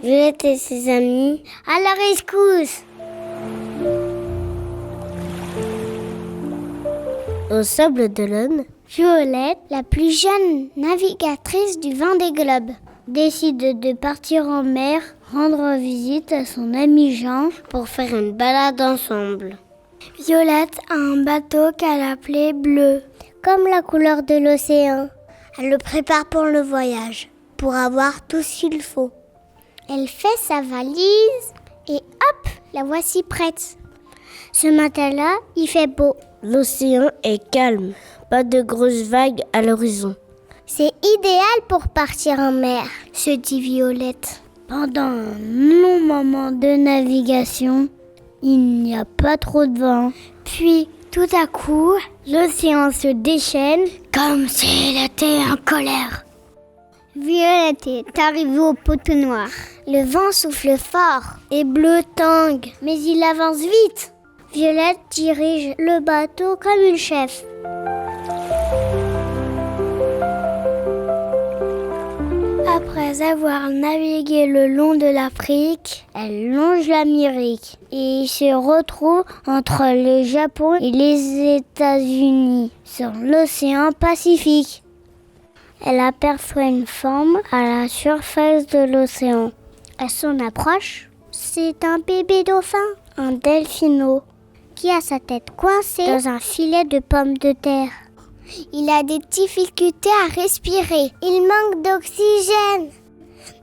Violette et ses amis à la rescousse. Au Sable d'Olonne, Violette, la plus jeune navigatrice du Vendée Globe, décide de partir en mer, rendre visite à son ami Jean pour faire une balade ensemble. Violette a un bateau qu'elle appelait Bleu, comme la couleur de l'océan. Elle le prépare pour le voyage, pour avoir tout ce qu'il faut. Elle fait sa valise et hop, la voici prête. Ce matin-là, il fait beau. L'océan est calme, pas de grosses vagues à l'horizon. C'est idéal pour partir en mer, se dit Violette. Pendant un long moment de navigation, il n'y a pas trop de vent. Puis, tout à coup, l'océan se déchaîne comme s'il était en colère. Violette est arrivée au poteau noir. Le vent souffle fort et Bleu tangue, mais il avance vite. Violette dirige le bateau comme une chef. Après avoir navigué le long de l'Afrique, elle longe l'Amérique et se retrouve entre le Japon et les États-Unis, sur l'océan Pacifique. Elle aperçoit une forme à la surface de l'océan. À son approche, c'est un bébé dauphin, un delphino, qui a sa tête coincée dans un filet de pommes de terre. Il a des difficultés à respirer. Il manque d'oxygène.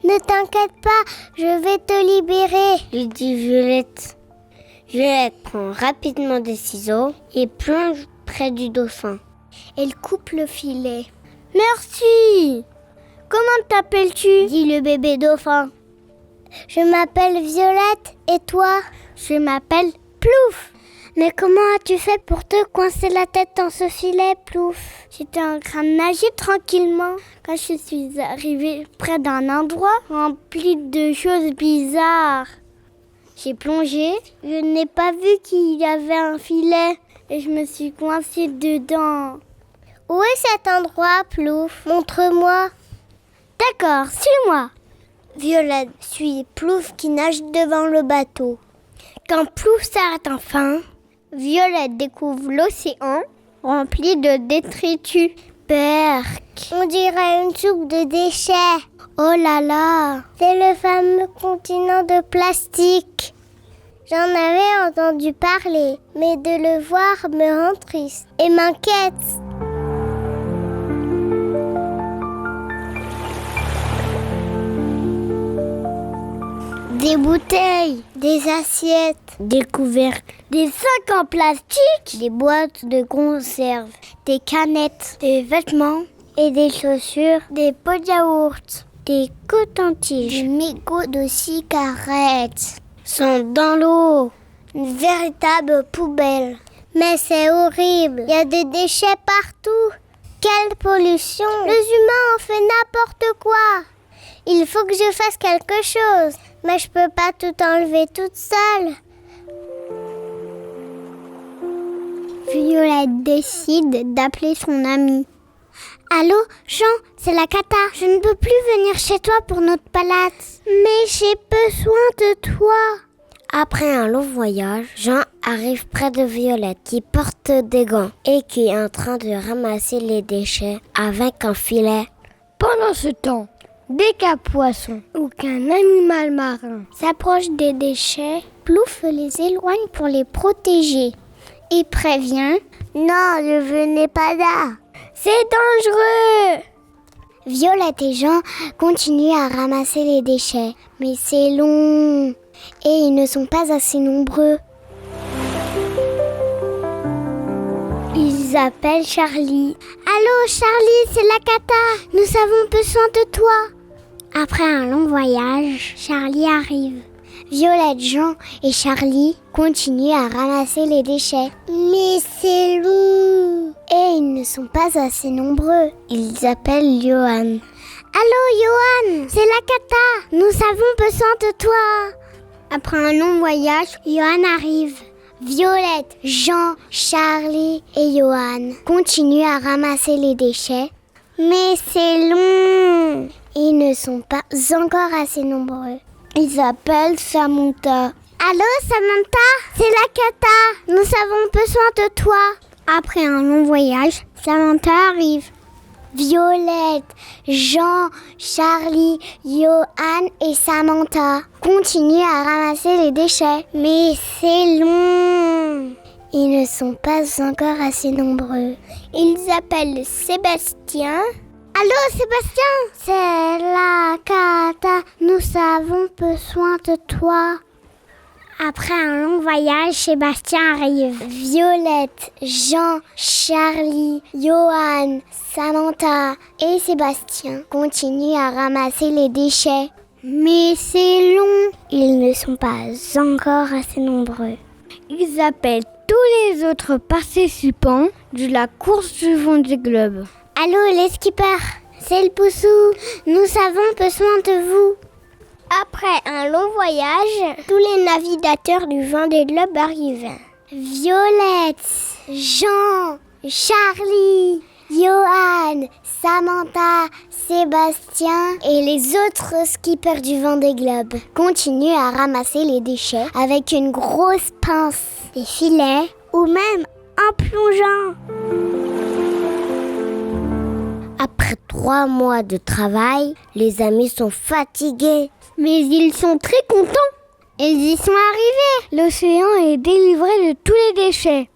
Ne t'inquiète pas, je vais te libérer, lui dit Violette. Violette prend rapidement des ciseaux et plonge près du dauphin. Elle coupe le filet. Merci. Comment t'appelles-tu, dit le bébé dauphin. Je m'appelle Violette, et toi? Je m'appelle Plouf. Mais comment as-tu fait pour te coincer la tête dans ce filet, Plouf? J'étais en train de nager tranquillement quand je suis arrivée près d'un endroit rempli de choses bizarres. J'ai plongé, je n'ai pas vu qu'il y avait un filet et je me suis coincée dedans. Où est cet endroit, Plouf? Montre-moi. D'accord, suis-moi. Violette suit Plouf qui nage devant le bateau. Quand Plouf s'arrête enfin, Violette découvre l'océan rempli de détritus. Berk, on dirait une soupe de déchets. Oh là là, c'est le fameux continent de plastique. J'en avais entendu parler, mais de le voir me rend triste et m'inquiète. Des bouteilles, des assiettes, des couvercles, des sacs en plastique, des boîtes de conserve, des canettes, des vêtements et des chaussures, des pots de yaourt, des cotons-tiges, des mégots de cigarettes sont dans l'eau. Une véritable poubelle. Mais c'est horrible, il y a des déchets partout. Quelle pollution! Les humains ont fait n'importe quoi. Il faut que je fasse quelque chose. Mais je peux pas tout enlever toute seule. Violette décide d'appeler son amie. Allô, Jean, c'est la cata. Je ne peux plus venir chez toi pour notre balade. Mais j'ai besoin de toi. Après un long voyage, Jean arrive près de Violette qui porte des gants et qui est en train de ramasser les déchets avec un filet. Pendant ce temps, dès qu'un poisson ou qu'un animal marin s'approche des déchets, Plouf les éloigne pour les protéger. Il prévient « Non, ne venez pas là, c'est dangereux !» Violette et Jean continuent à ramasser les déchets, mais c'est long et ils ne sont pas assez nombreux. Ils appellent Charlie. « Allô Charlie, c'est la cata, nous avons besoin de toi !» Après un long voyage, Charlie arrive. Violette, Jean et Charlie continuent à ramasser les déchets. Mais c'est long. Et ils ne sont pas assez nombreux. Ils appellent Johan. Allô Johan, c'est la cata. Nous avons besoin de toi. Après un long voyage, Johan arrive. Violette, Jean, Charlie et Johan continuent à ramasser les déchets. Mais c'est long. Ils ne sont pas encore assez nombreux. Ils appellent Samantha. Allô Samantha, c'est la Cata. Nous avons besoin de toi. Après un long voyage, Samantha arrive. Violette, Jean, Charlie, Johan et Samantha continuent à ramasser les déchets. Mais c'est long. Ils ne sont pas encore assez nombreux. Ils appellent Sébastien. Allô Sébastien, c'est la Cata. Nous avons besoin de toi. Après un long voyage, Sébastien arrive. Violette, Jean, Charlie, Johan, Samantha et Sébastien continuent à ramasser les déchets. Mais c'est long. Ils ne sont pas encore assez nombreux. Ils appellent tous les autres participants de la course du Vendée Globe. Allô les skippers, c'est le Poussou. Nous avons besoin de vous. Après un long voyage, tous les navigateurs du Vendée Globe arrivent. Violette, Jean, Charlie, Johan, Samantha, Sébastien et les autres skippers du Vendée Globe continuent à ramasser les déchets avec une grosse pince, des filets ou même un plongeon. Après 3 mois de travail, les amis sont fatigués. Mais ils sont très contents. Ils y sont arrivés. L'océan est délivré de tous les déchets.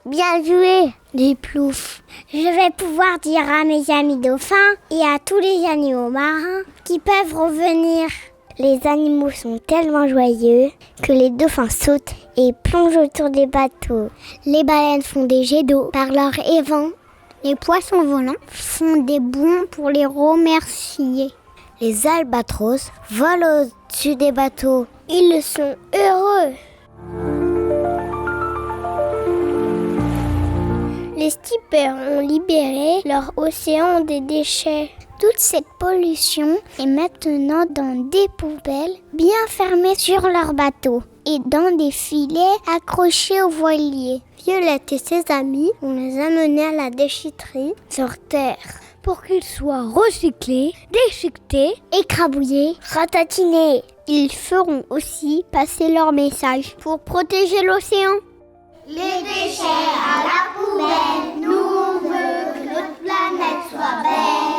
Bien joué, les ploufs. Je vais pouvoir dire à mes amis dauphins et à tous les animaux marins qui peuvent revenir. Les animaux sont tellement joyeux que les dauphins sautent et plongent autour des bateaux. Les baleines font des jets d'eau par leur évent. Les poissons volants font des bonds pour les remercier. Les albatros volent au-dessus des bateaux. Ils sont heureux. Les skippers ont libéré leur océan des déchets. Toute cette pollution est maintenant dans des poubelles bien fermées sur leurs bateaux et dans des filets accrochés aux voiliers. Violette et ses amis ont les amenés à la déchetterie sur Terre pour qu'ils soient recyclés, déchiquetés, écrabouillés, ratatinés. Ils feront aussi passer leur message pour protéger l'océan. Les déchets à la poubelle, nous on veut que notre planète soit belle.